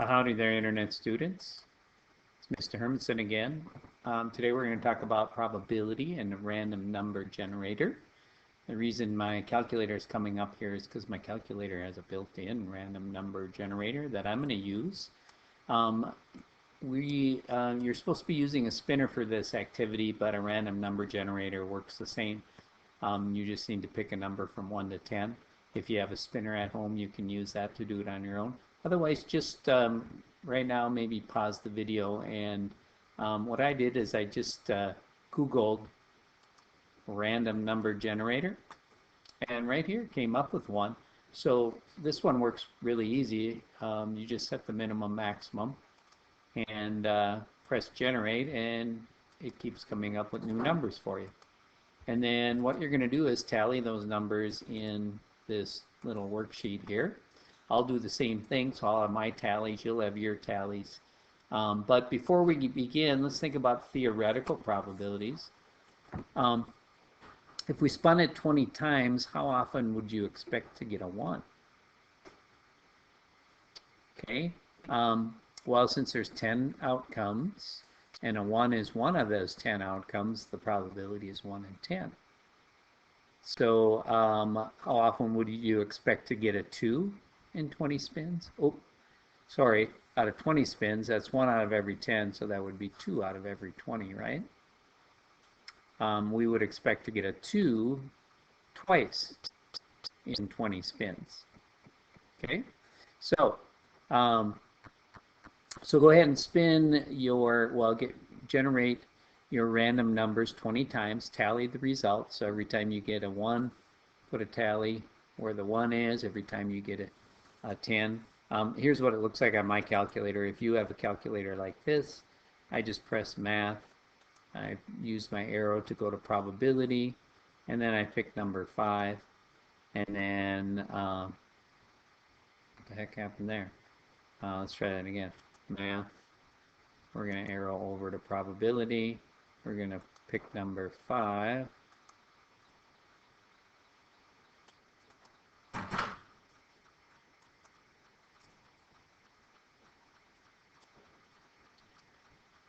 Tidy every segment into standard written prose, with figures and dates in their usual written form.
Howdy there, Internet students. It's Mr. Hermanson again. Today we're going to talk about probability and a random number generator. The reason my calculator is coming up here is because my calculator has a built-in random number generator that I'm going to use. You're supposed to be using a spinner for this activity, but a random number generator works the same. You just need to pick a number from 1 to 10. If you have a spinner at home, you can use that to do it on your own. Otherwise, just right now, maybe pause the video. And what I did is I just Googled random number generator. And right here came up with one. So this one works really easy. You just set the minimum maximum and press generate, and it keeps coming up with new numbers for you. And then what you're going to do is tally those numbers in this little worksheet here. I'll do the same thing, so I'll have my tallies, you'll have your tallies. But before we begin, let's think about theoretical probabilities. If we spun it 20 times, how often would you expect to get a 1? Okay, well, since there's 10 outcomes, and a 1 is one of those 10 outcomes, the probability is 1 in 10. So how often would you expect to get a 2 in 20 spins? Oh, sorry, out of 20 spins, that's 1 out of every 10, so that would be 2 out of every 20, right? We would expect to get a 2 twice in 20 spins. Okay, so go ahead and spin your, generate your random numbers 20 times, tally the results. So every time you get a 1, put a tally where the 1 is. Every time you get a 10. Here's what it looks like on my calculator. If you have a calculator like this, I just press math. I use my arrow to go to probability, and then I pick number 5. And then, what the heck happened there? Let's try that again. Math. We're going to arrow over to probability. We're going to pick number 5.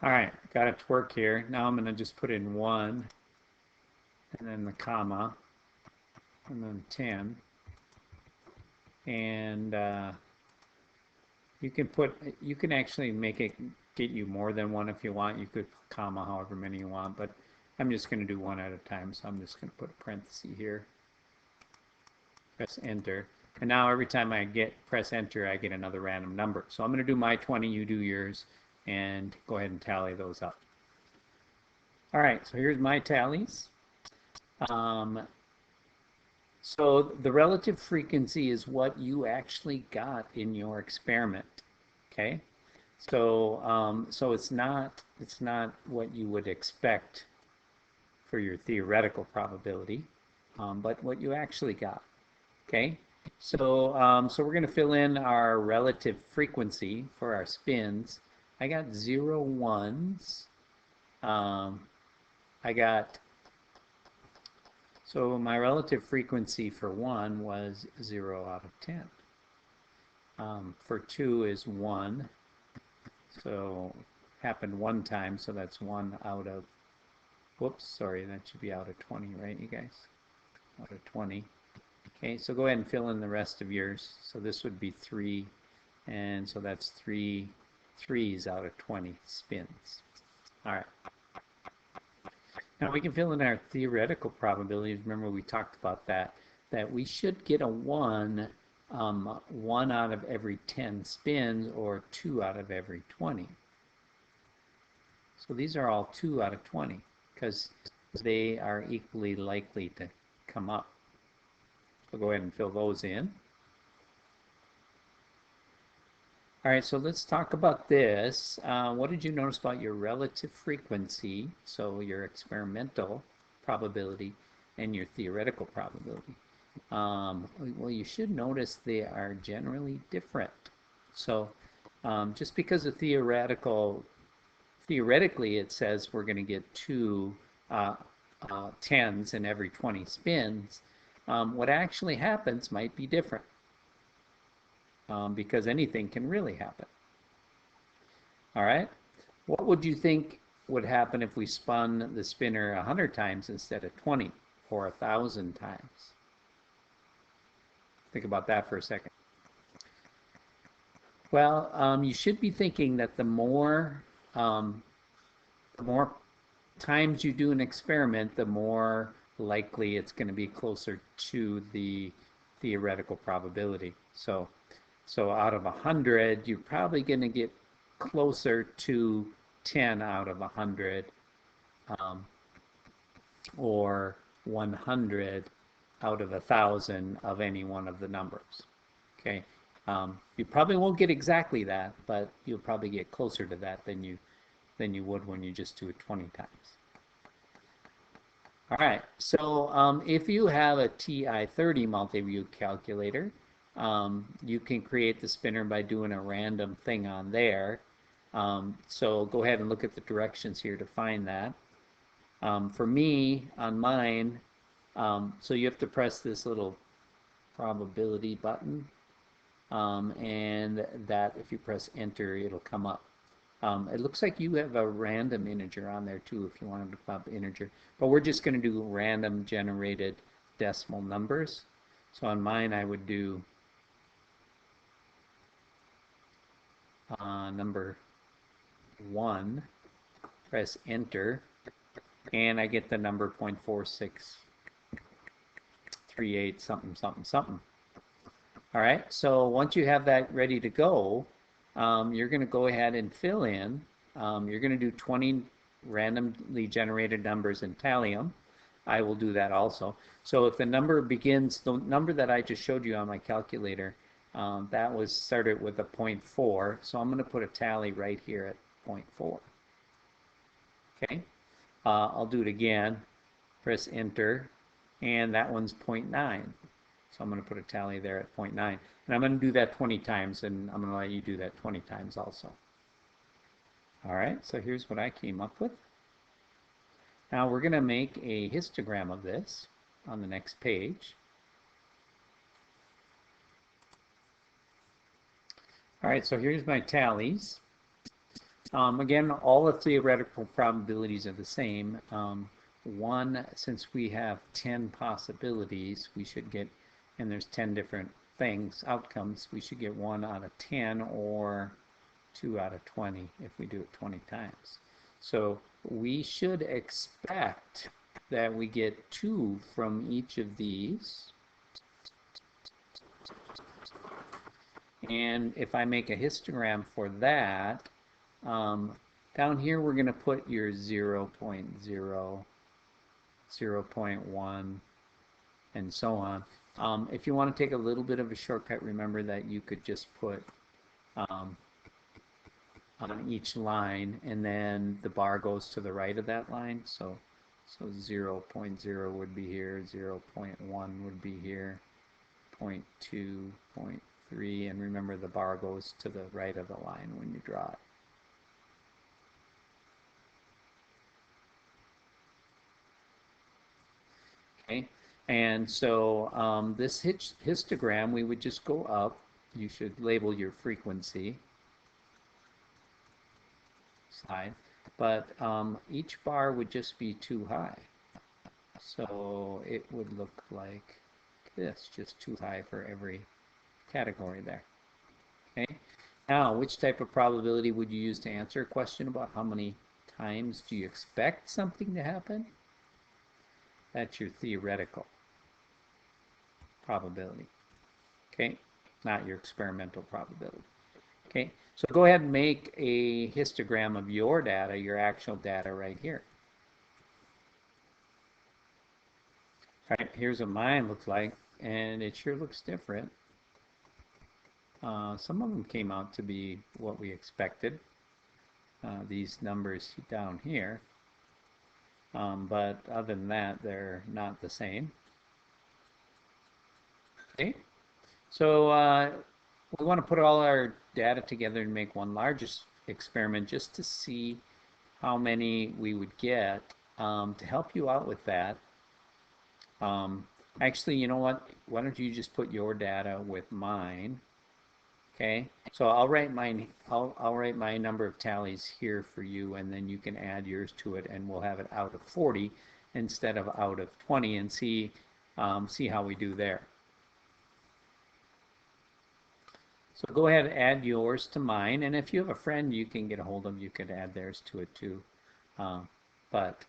All right, got it to work here. Now I'm going to just put in 1, and then the comma, and then 10. And you can actually make it get you more than 1 if you want. You could comma however many you want, but I'm just going to do 1 at a time, so I'm just going to put a parenthesis here. Press enter. And now every time I press enter, I get another random number. So I'm going to do my 20, you do yours, and go ahead and tally those up. All right, so here's my tallies. So the relative frequency is what you actually got in your experiment. Okay, so it's not what you would expect for your theoretical probability, but what you actually got. Okay, so we're going to fill in our relative frequency for our spins. I got 0 1s. So my relative frequency for 1 was 0 out of 10. For 2 is 1. So happened 1 time, so that's 1 out of, whoops, sorry, that should be out of 20, right, you guys? Out of 20. Okay, so go ahead and fill in the rest of yours. So this would be 3, and so that's 3 3s out of 20 spins. All right. Now we can fill in our theoretical probabilities. Remember we talked about that we should get a 1, 1 out of every 10 spins, or 2 out of every 20. So these are all 2 out of 20 because they are equally likely to come up. So go ahead and fill those in. All right, so let's talk about this. What did you notice about your relative frequency, so your experimental probability, and your theoretical probability? Well, you should notice they are generally different. So just because of theoretically it says we're going to get 2 10s in every 20 spins, what actually happens might be different. Because anything can really happen. All right. What would you think would happen if we spun the spinner 100 times instead of 20 or 1,000 times? Think about that for a second. Well, you should be thinking that um, the more times you do an experiment, the more likely it's going to be closer to the theoretical probability. So out of 100, you're probably going to get closer to 10 out of 100, um, or 100 out of 1,000 of any one of the numbers. Okay, you probably won't get exactly that, but you'll probably get closer to that than you would when you just do it 20 times. All right, so if you have a TI-30 multi-view calculator, you can create the spinner by doing a random thing on there. So go ahead and look at the directions here to find that. For me, on mine, so you have to press this little probability button, and that if you press enter, it'll come up. It looks like you have a random integer on there too if you wanted to pop integer, but we're just going to do random generated decimal numbers. So on mine I would do number 1, press enter, and I get the number 0.4638 something something something. All right, so once you have that ready to go, you're going to go ahead and fill in. You're going to do 20 randomly generated numbers and tally them. I will do that also. So if the number begins, the number that I just showed you on my calculator, that was started with a 0.4. So I'm going to put a tally right here at 0.4. Okay, I'll do it again. Press enter, and that one's 0.9. So I'm going to put a tally there at 0.9. And I'm going to do that 20 times, and I'm going to let you do that 20 times also. All right, so here's what I came up with. Now we're going to make a histogram of this on the next page. All right, so here's my tallies. Again, all the theoretical probabilities are the same. One, since we have 10 possibilities, we should get, and there's 10 different things, outcomes, we should get 1 out of 10 or 2 out of 20 if we do it 20 times. So we should expect that we get 2 from each of these. And if I make a histogram for that, down here we're going to put your 0, 0.0, 0.1, and so on. If you want to take a little bit of a shortcut, remember that you could just put on each line, and then the bar goes to the right of that line. So 0.0 would be here, 0.1 would be here, 0.2, 0.3, and remember the bar goes to the right of the line when you draw it. Okay, and so this histogram, we would just go up. You should label your frequency slide, but each bar would just be too high. So it would look like this, just too high for every category there. Okay, now which type of probability would you use to answer a question about how many times do you expect something to happen? That's your theoretical probability, okay? Not your experimental probability, okay? So go ahead and make a histogram of your data, your actual data right here. All right, here's what mine looks like, and it sure looks different. Some of them came out to be what we expected, these numbers down here. But other than that, they're not the same. Okay, so we want to put all our data together and make one largest experiment just to see how many we would get. To help you out with that, actually, you know what? Why don't you just put your data with mine? Okay, so I'll write my number of tallies here for you, and then you can add yours to it, and we'll have it out of 40 instead of out of 20, and see how we do there. So go ahead and add yours to mine, and if you have a friend you can get a hold of, you could add theirs to it too. But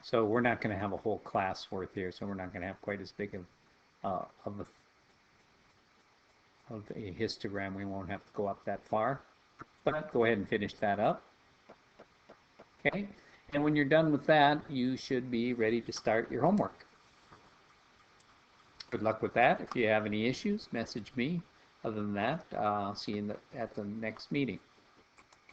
so we're not going to have a whole class worth here, so we're not going to have quite as big of a histogram. We won't have to go up that far, but go ahead and finish that up. Okay, and when you're done with that, you should be ready to start your homework. Good luck with that. If you have any issues, message me. Other than that, I'll see you at the next meeting.